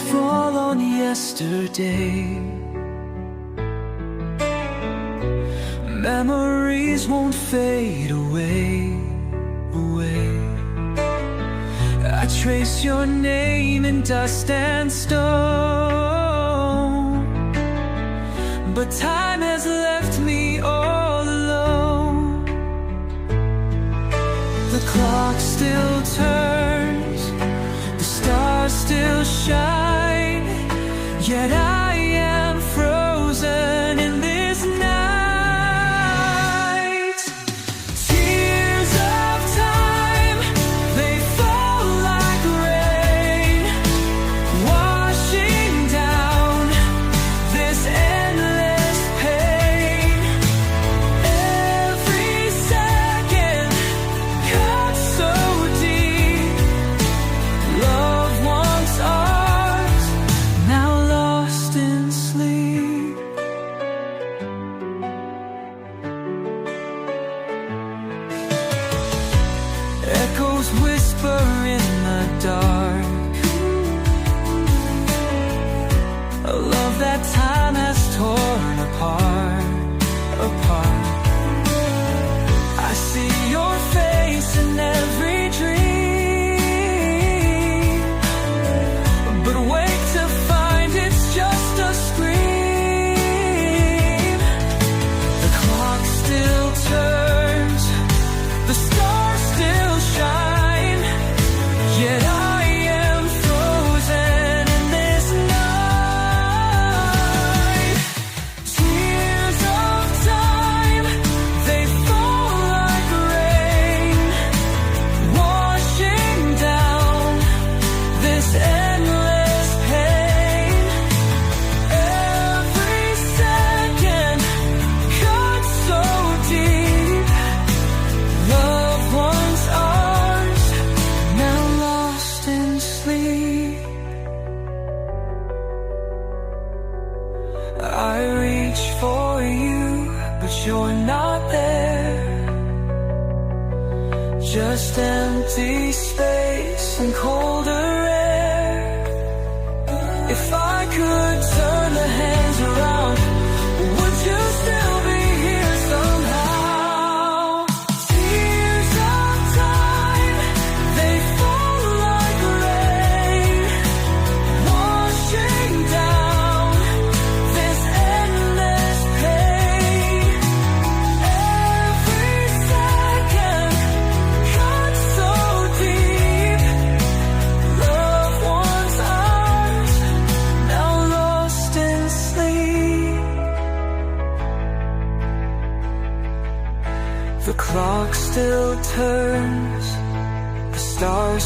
fall on yesterday. Memories won't fade away. I trace your name in dust and stone, but time has left me all alone. The clock still turns, the stars still shine, yet I am frozen in this night. Tears of time, they fall like rain, washing down this endless pain. Every second cuts so deep, loved ones ours, now lost in sleep. Echoes whisper in the dark, a love that time has torn apart. I see your face in every dream, but wake to find it's just a scream. The clock still turns, the stars still shine, yet I am frozen in this night. Tears of time, they fall like rain, washing down this endless pain. Every second cuts so deep, loved ones ours, now lost in sleep. I reach for you, but you're not there. Just empty space and colder air. If I could turn the hands around, would you still be here somehow? Tears of time, they fall like rain, washing down this endless pain. Every second cuts so deep, loved ones ours, now lost in sleep. The clock still turns, the stars